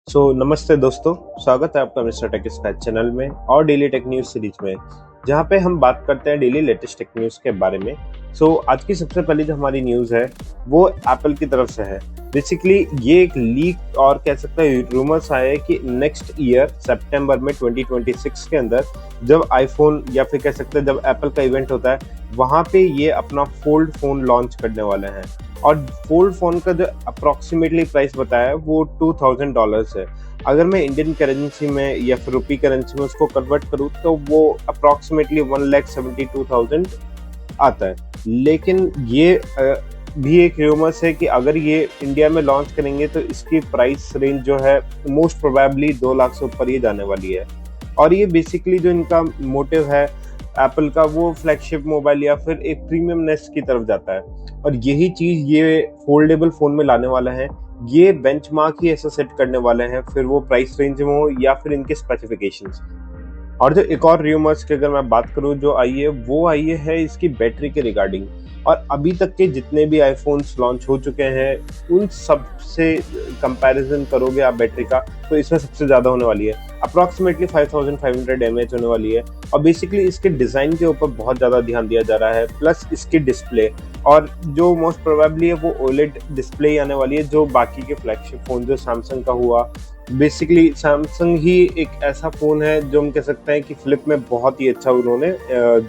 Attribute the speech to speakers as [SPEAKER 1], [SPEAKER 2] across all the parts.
[SPEAKER 1] नमस्ते दोस्तों। स्वागत है आपका मिस्टर टेक स्क्रैच चैनल में और डेली टेक न्यूज़ सीरीज में, जहां पे हम बात करते हैं डेली लेटेस्ट टेक न्यूज़ के बारे में। आज की सबसे पहली जो हमारी न्यूज़ है वो एप्पल की तरफ से है। बेसिकली ये एक लीक और कह सकते हैं रूमर्स आए हैं कि नेक्स्ट ईयर सितंबर में 2026 के अंदर जब आईफोन या फिर कह सकते हैं जब एप्पल का इवेंट होता है, वहां पे ये अपना फोल्ड फोन लॉन्च करने वाले हैं। और फोल्ड फोन का जो अप्रोक्सीमेटली प्राइस बताया है वो $2000 है। अगर मैं इंडियन करेंसी में या फिर रुपी करेंसी में उसको कन्वर्ट करूँ तो वो अप्रोक्सीमेटली 1,72,000 आता है। लेकिन ये भी एक रूमर्स है कि अगर ये इंडिया में लॉन्च करेंगे तो इसकी प्राइस रेंज जो है मोस्ट प्रोबेबली 2 लाख से ऊपर ही जाने वाली है। और ये बेसिकली जो इनका मोटिव है एप्पल का, वो फ्लैगशिप मोबाइल या फिर एक प्रीमियमनेस की तरफ जाता है। और यही चीज ये फोल्डेबल फोन में लाने वाला है। ये बेंचमार्क ही ऐसा सेट करने वाले हैं, फिर वो प्राइस रेंज में हो या फिर इनके स्पेसिफिकेशंस। और जो एक और रूमर्स की अगर मैं बात करूं जो आई है वो आई है इसकी बैटरी के रिगार्डिंग। और अभी तक के जितने भी आईफोन्स लॉन्च हो चुके हैं उन सब से कंपैरिजन करोगे आप बैटरी का तो इसमें सबसे ज़्यादा होने वाली है। अप्रॉक्सीमेटली 5500 mAh होने वाली है। और बेसिकली इसके डिज़ाइन के ऊपर बहुत ज़्यादा ध्यान दिया जा रहा है, प्लस इसकी डिस्प्ले। और जो मोस्ट प्रोबेबली है वो ओलेड डिस्प्ले आने वाली है, जो बाकी के फ्लैगशिप फ़ोन जो सैमसंग का हुआ। बेसिकली सैमसंग ही एक ऐसा फ़ोन है जो हम कह सकते हैं कि फ्लिप में बहुत ही अच्छा उन्होंने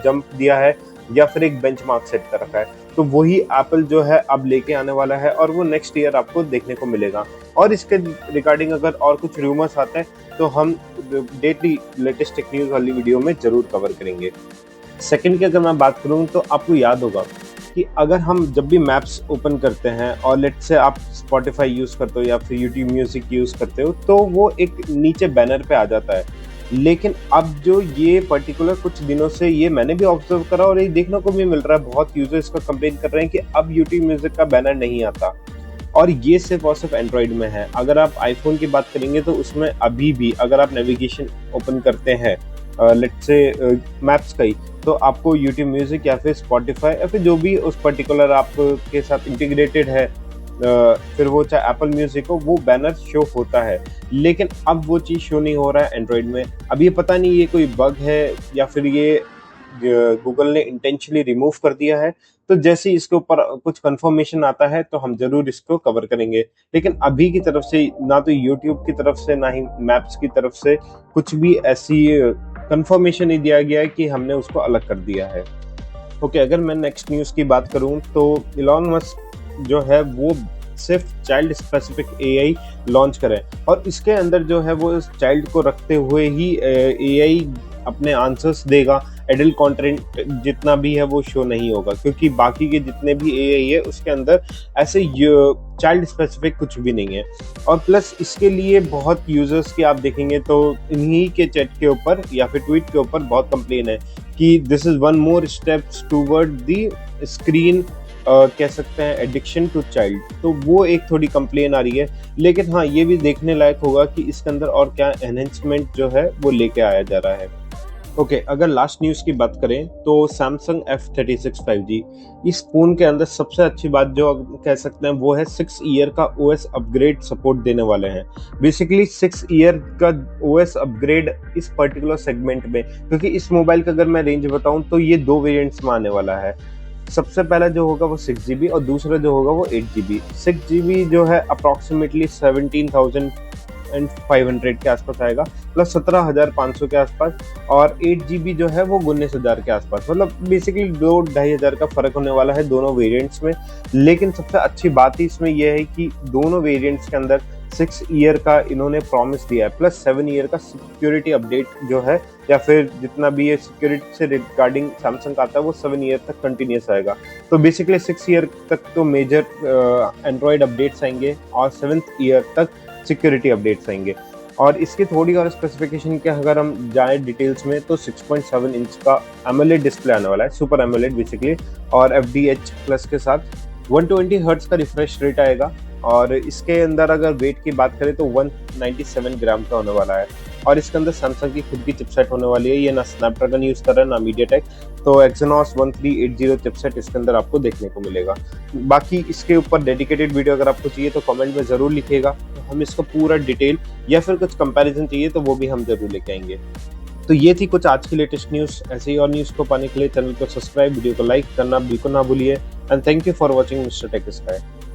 [SPEAKER 1] जंप दिया है या फिर एक बेंचमार्क सेट कर रखा है। तो वही एप्पल जो है अब लेके आने वाला है और वो नेक्स्ट ईयर आपको देखने को मिलेगा। और इसके रिगार्डिंग अगर और कुछ रूमर्स आते हैं तो हम डेली लेटेस्ट टेक न्यूज़ वाली वीडियो में जरूर कवर करेंगे। सेकंड की अगर मैं बात करूं तो आपको याद होगा कि अगर हम जब भी मैप्स ओपन करते हैं और लेट्स से आप स्पॉटिफाई यूज़ करते हो या फिर यूट्यूब म्यूजिक यूज़ करते हो तो वो एक नीचे बैनर पे आ जाता है। लेकिन अब जो ये पर्टिकुलर कुछ दिनों से ये मैंने भी ऑब्जर्व करा और ये देखने को भी मिल रहा है, बहुत यूजर्स का कंप्लेन कर रहे हैं कि अब यूट्यूब म्यूजिक का बैनर नहीं आता। और ये सिर्फ और सिर्फ एंड्रॉइड में है। अगर आप आईफोन की बात करेंगे तो उसमें अभी भी अगर आप नेविगेशन ओपन करते हैं लेट्स से मैप्स का ही, तो आपको यूट्यूब म्यूजिक या फिर स्पॉटिफाई या फिर जो भी उस पर्टिकुलर आपके साथ इंटीग्रेटेड है, फिर वो चाहे एप्पल म्यूजिक हो, वो बैनर शो होता है। लेकिन अब वो चीज़ शो नहीं हो रहा है एंड्रॉइड में। अब ये पता नहीं ये कोई बग है या फिर ये गूगल ने इंटेंशनली रिमूव कर दिया है। तो जैसे ही इसके ऊपर कुछ कंफर्मेशन आता है तो हम जरूर इसको कवर करेंगे। लेकिन अभी की तरफ से ना तो यूट्यूब की तरफ से ना ही मैप्स की तरफ से कुछ भी ऐसी कंफर्मेशन नहीं दिया गया है कि हमने उसको अलग कर दिया है। ओके, अगर मैं नेक्स्ट न्यूज़ की बात करूं तो इलॉन मस्क जो है वो सिर्फ चाइल्ड स्पेसिफिक एआई लॉन्च करें और इसके अंदर जो है वो इस चाइल्ड को रखते हुए ही एआई अपने आंसर्स देगा। एडल्ट कंटेंट जितना भी है वो शो नहीं होगा, क्योंकि बाकी के जितने भी एआई है उसके अंदर ऐसे चाइल्ड स्पेसिफिक कुछ भी नहीं है। और प्लस इसके लिए बहुत यूजर्स की आप देखेंगे तो इन्हीं के चैट के ऊपर या फिर ट्वीट के ऊपर बहुत कंप्लेन है कि this is one more steps toward the screen, कह सकते हैं एडिक्शन टू चाइल्ड। तो वो एक थोड़ी कंप्लेन आ रही है। लेकिन हाँ, ये भी देखने लायक होगा कि इसके अंदर और क्या एनहेंसमेंट जो है वो लेके आया जा रहा है। ओके, अगर लास्ट न्यूज़ की बात करें तो सैमसंग F36 5G, इस फ़ोन के अंदर सबसे अच्छी बात जो कह सकते हैं वो है 6 ईयर का OS अपग्रेड सपोर्ट देने वाले हैं। बेसिकली 6 ईयर का OS अपग्रेड इस पर्टिकुलर सेगमेंट में, क्योंकि इस मोबाइल का अगर मैं रेंज बताऊं तो ये 2 वेरिएंट्स में आने वाला है। सबसे पहला जो होगा वो 6GB और दूसरा जो होगा वो 8GB। 6GB जो है अप्रॉक्सीमेटली 17,500 के आसपास आएगा, प्लस 17,500 के आसपास। और 8GB जो है वो 19,000 के आसपास, मतलब बेसिकली 2-2,500 का फर्क होने वाला है दोनों वेरिएंट्स में। लेकिन सबसे अच्छी बात ही इसमें यह है कि दोनों वेरिएंट्स के अंदर 6 ईयर का इन्होंने प्रॉमिस दिया है, प्लस 7 ईयर का सिक्योरिटी अपडेट जो है या फिर जितना भी ये सिक्योरिटी से रिगार्डिंग सैमसंग का आता है वो 7 ईयर तक कंटिन्यूस आएगा। तो बेसिकली 6 ईयर तक तो मेजर एंड्रॉयड अपडेट्स आएंगे और 7th ईयर तक सिक्योरिटी अपडेट्स आएंगे। और इसकी थोड़ी और स्पेसिफिकेशन के अगर हम जाएं डिटेल्स में तो 6.7 इंच का एमोलेड डिस्प्ले आने वाला है, सुपर एमोलेड बेसिकली, और FDH प्लस के साथ 120 हर्ट्ज का रिफ्रेश रेट आएगा। और इसके अंदर अगर वेट की बात करें तो 197 ग्राम का होने वाला है। और इसके अंदर सैमसंग की खुद की चिपसेट होने वाली है। ये ना स्नैपड्रैगन यूज कर रहा है ना मीडियाटेक, तो एक्सिनोस 1380 चिपसेट इसके अंदर आपको देखने को मिलेगा। बाकी इसके ऊपर डेडिकेटेड वीडियो अगर आपको चाहिए तो कमेंट में जरूर लिखिएगा, तो हम इसका पूरा डिटेल या फिर कुछ कंपैरिजन चाहिए तो वो भी हम जरूर लेके आएंगे। तो ये थी कुछ आज की लेटेस्ट न्यूज़। ऐसे ही और न्यूज़ को पाने के लिए चैनल को सब्सक्राइब, वीडियो को लाइक करना बिल्कुल ना भूलिए। And thank you for watching Mister Tech sky.